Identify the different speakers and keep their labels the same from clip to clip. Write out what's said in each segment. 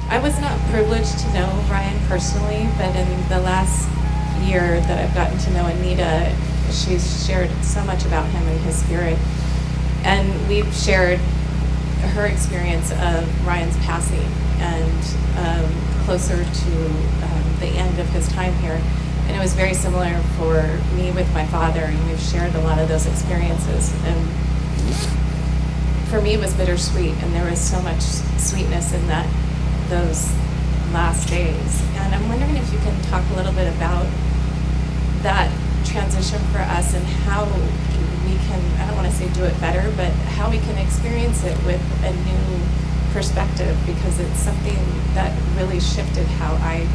Speaker 1: I was not privileged to know Ryan personally, but in the last year that I've gotten to know Anita, she's shared so much about him and his spirit. And we've shared her experience of Ryan's passing and closer to the end of his time here. And it was very similar for me with my father, and we've shared a lot of those experiences. And for me, it was bittersweet, and there was so much sweetness in those last days. And I'm wondering if you can talk a little bit about that transition for us and how we can, I don't want to say do it better, but how we can experience it with a new perspective, because it's something that really shifted how I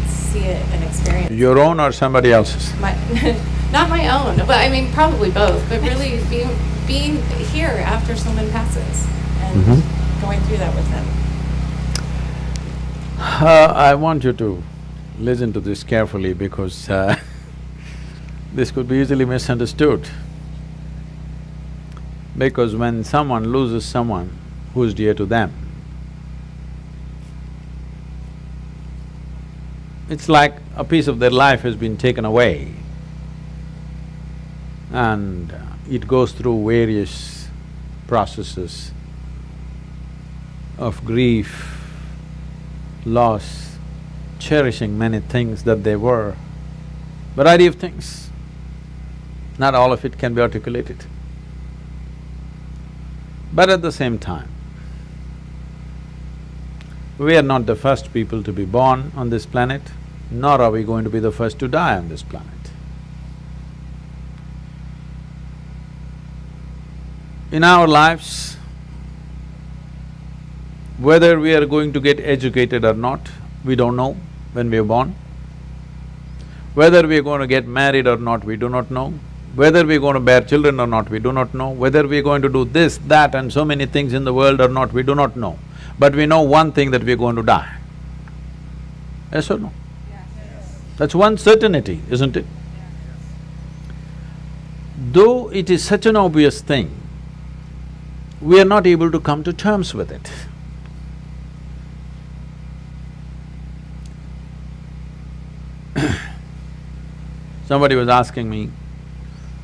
Speaker 1: see it and experience it.
Speaker 2: Your own or somebody else's?
Speaker 1: Not my own, but I mean probably both, but really being here after someone passes and going through that with them.
Speaker 2: I want you to listen to this carefully because this could be easily misunderstood. Because when someone loses someone who's dear to them, it's like a piece of their life has been taken away, and it goes through various processes of grief, loss, cherishing many things that they were, variety of things. Not all of it can be articulated. But at the same time, we are not the first people to be born on this planet, nor are we going to be the first to die on this planet. In our lives, whether we are going to get educated or not, we don't know when we are born. Whether we are going to get married or not, we do not know. Whether we are going to bear children or not, we do not know. Whether we are going to do this, that and so many things in the world or not, we do not know. But we know one thing, that we are going to die. Yes or no? Yes. That's one certainty, isn't it? Yes. Though it is such an obvious thing, we are not able to come to terms with it. Somebody was asking me,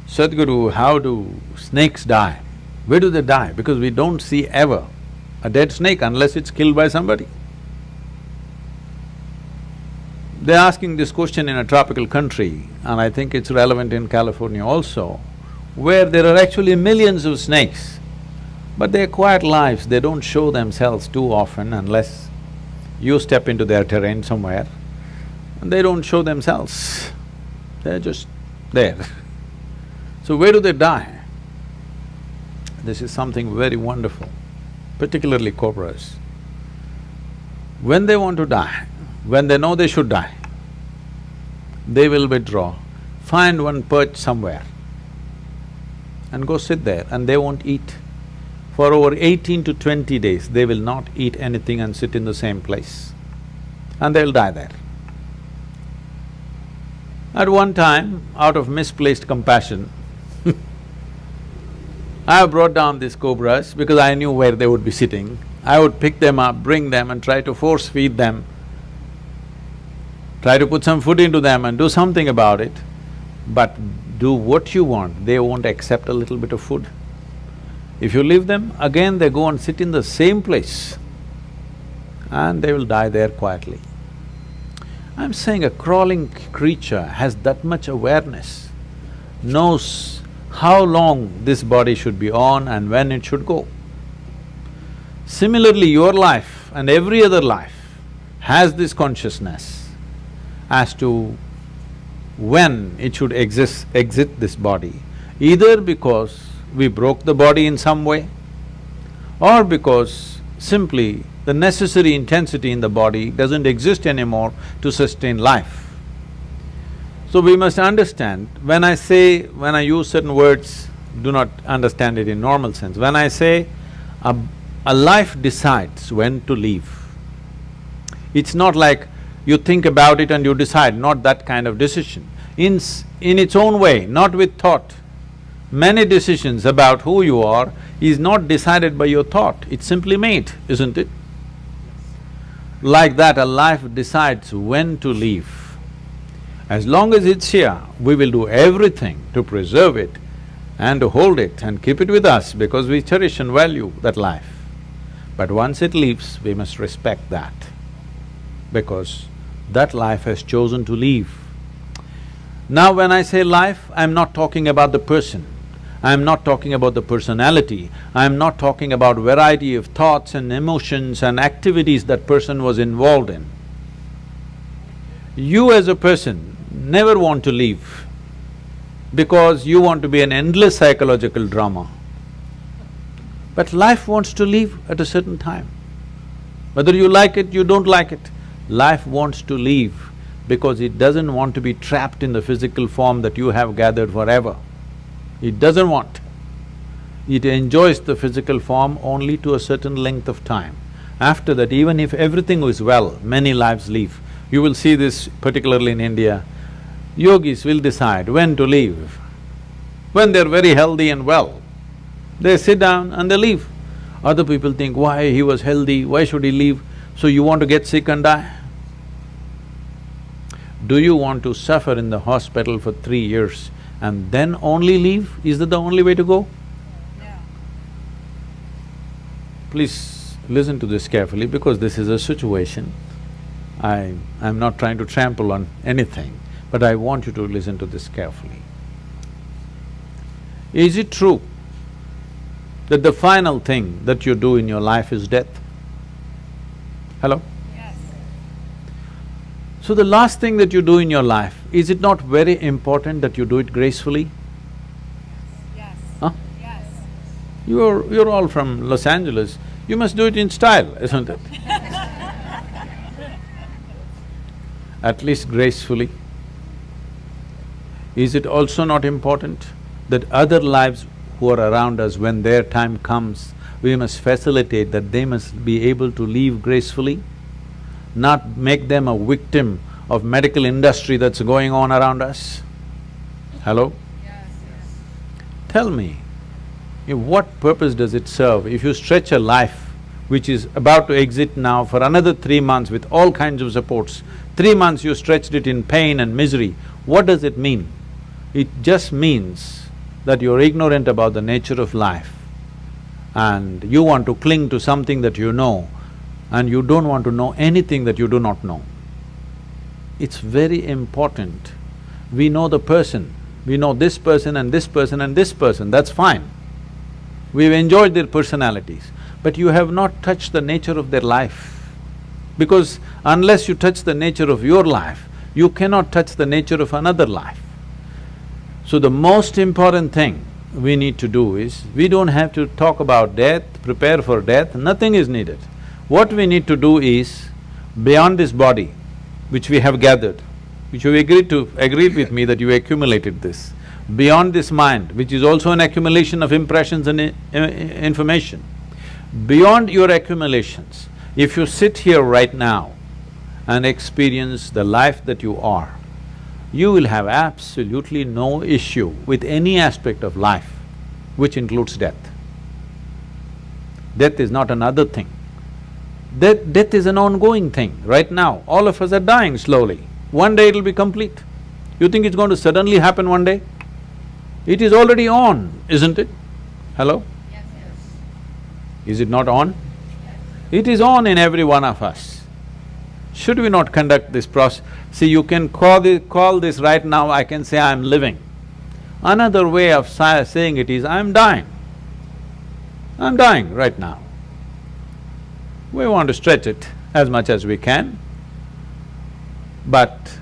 Speaker 2: Sadhguru, how do snakes die? Where do they die? Because we don't see ever a dead snake unless it's killed by somebody. They're asking this question in a tropical country, and I think it's relevant in California also, where there are actually millions of snakes, but they're quiet lives, they don't show themselves too often unless you step into their terrain somewhere, and they don't show themselves, they're just there. So where do they die? This is something very wonderful, particularly cobras. When they want to die, when they know they should die, they will withdraw, find one perch somewhere and go sit there, and they won't eat. For over 18 to 20 days, they will not eat anything and sit in the same place, and they'll die there. At one time, out of misplaced compassion, I brought down these cobras because I knew where they would be sitting. I would pick them up, bring them and try to force feed them, try to put some food into them and do something about it. But do what you want, they won't accept a little bit of food. If you leave them, again they go and sit in the same place and they will die there quietly. I'm saying a crawling creature has that much awareness, knows how long this body should be on and when it should go. Similarly, your life and every other life has this consciousness as to when it should exit this body, either because we broke the body in some way or because simply the necessary intensity in the body doesn't exist anymore to sustain life. So we must understand, when I use certain words, do not understand it in normal sense. When I say a life decides when to leave, it's not like you think about it and you decide, not that kind of decision. In its own way, not with thought. Many decisions about who you are is not decided by your thought, it's simply made, isn't it? Like that, a life decides when to leave. As long as it's here, we will do everything to preserve it and to hold it and keep it with us because we cherish and value that life. But once it leaves, we must respect that because that life has chosen to leave. Now when I say life, I'm not talking about the person, I'm not talking about the personality, I'm not talking about variety of thoughts and emotions and activities that person was involved in. You as a person never want to leave because you want to be an endless psychological drama. But life wants to leave at a certain time. Whether you like it, you don't like it, life wants to leave because it doesn't want to be trapped in the physical form that you have gathered forever. It doesn't want. It enjoys the physical form only to a certain length of time. After that, even if everything is well, many lives leave. You will see this particularly in India. Yogis will decide when to leave. When they're very healthy and well, they sit down and they leave. Other people think, why he was healthy, why should he leave? So you want to get sick and die? Do you want to suffer in the hospital for 3 years and then only leave? Is that the only way to go?
Speaker 3: No.
Speaker 2: Please listen to this carefully because this is a situation. I'm not trying to trample on anything, but I want you to listen to this carefully. Is it true that the final thing that you do in your life is death? Hello?
Speaker 3: Yes.
Speaker 2: So the last thing that you do in your life, is it not very important that you do it gracefully?
Speaker 3: Yes.
Speaker 2: Huh?
Speaker 3: Yes.
Speaker 2: You're all from Los Angeles, you must do it in style, isn't it? At least gracefully. Is it also not important that other lives who are around us, when their time comes, we must facilitate that they must be able to leave gracefully, not make them a victim of medical industry that's going on around us? Hello?
Speaker 3: Yes, yes.
Speaker 2: Tell me, what purpose does it serve if you stretch a life which is about to exit now for another 3 months with all kinds of supports, 3 months you stretched it in pain and misery, what does it mean? It just means that you're ignorant about the nature of life and you want to cling to something that you know and you don't want to know anything that you do not know. It's very important. We know the person, we know this person and this person and this person, that's fine. We've enjoyed their personalities, but you have not touched the nature of their life. Because unless you touch the nature of your life, you cannot touch the nature of another life. So the most important thing we need to do is, we don't have to talk about death, prepare for death, nothing is needed. What we need to do is, beyond this body, which we have gathered, which you agreed with me that you accumulated this, beyond this mind, which is also an accumulation of impressions and information, beyond your accumulations, if you sit here right now and experience the life that you are, you will have absolutely no issue with any aspect of life, which includes death. Death is not another thing. Death is an ongoing thing. Right now, all of us are dying slowly. One day it'll be complete. You think it's going to suddenly happen one day? It is already on, isn't it? Hello?
Speaker 3: Yes, yes.
Speaker 2: Is it not on? It is on in every one of us. Should we not conduct this process? See, you can call this right now, I can say I'm living. Another way of saying it is, I'm dying. I'm dying right now. We want to stretch it as much as we can, but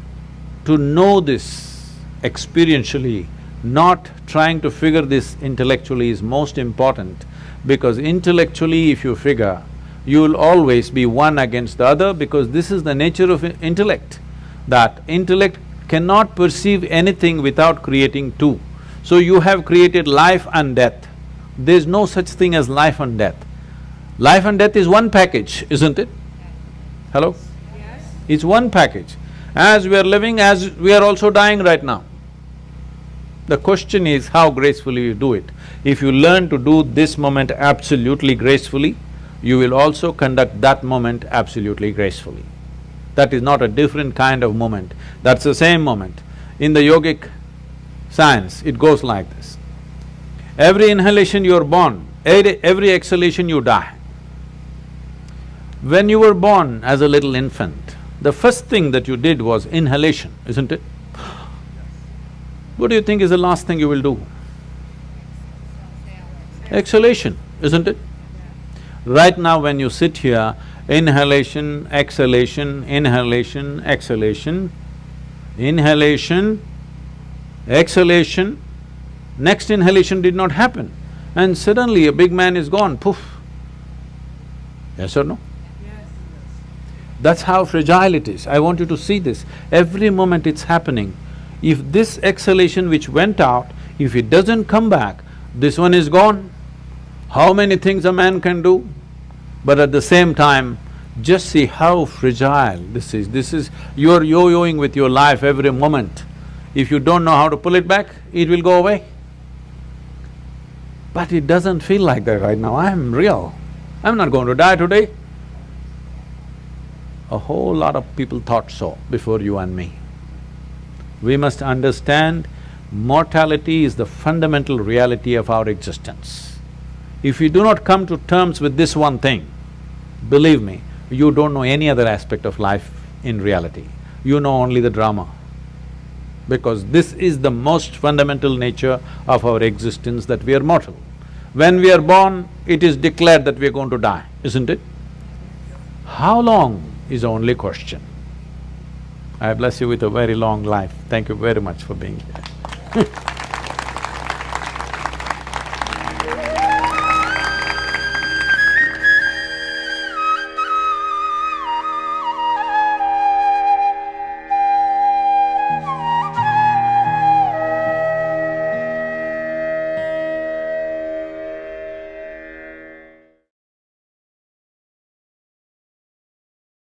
Speaker 2: to know this experientially, not trying to figure this intellectually is most important, because intellectually if you figure, you will always be one against the other, because this is the nature of intellect, that intellect cannot perceive anything without creating two. So you have created life and death. There's no such thing as life and death. Life and death is one package, isn't it? Hello?
Speaker 3: Yes.
Speaker 2: It's one package. As we are living, as we are also dying right now. The question is how gracefully you do it. If you learn to do this moment absolutely gracefully, you will also conduct that moment absolutely gracefully. That is not a different kind of moment, that's the same moment. In the yogic science, it goes like this. Every inhalation you are born, every exhalation you die. When you were born as a little infant, the first thing that you did was inhalation, isn't it? What do you think is the last thing you will do? Exhalation, isn't it? Right now when you sit here, inhalation, exhalation, inhalation, exhalation, inhalation, exhalation, next inhalation did not happen, and suddenly a big man is gone, poof. Yes or no? That's how fragile it is. I want you to see this. Every moment it's happening. If this exhalation which went out, if it doesn't come back, this one is gone. How many things a man can do? But at the same time, just see how fragile this is. You're yo-yoing with your life every moment. If you don't know how to pull it back, it will go away. But it doesn't feel like that right now. I'm real. I'm not going to die today. A whole lot of people thought so before you and me. We must understand mortality is the fundamental reality of our existence. If you do not come to terms with this one thing, believe me, you don't know any other aspect of life in reality. You know only the drama. Because this is the most fundamental nature of our existence, that we are mortal. When we are born, it is declared that we are going to die, isn't it? How long is the only question. I bless you with a very long life. Thank you very much for being here.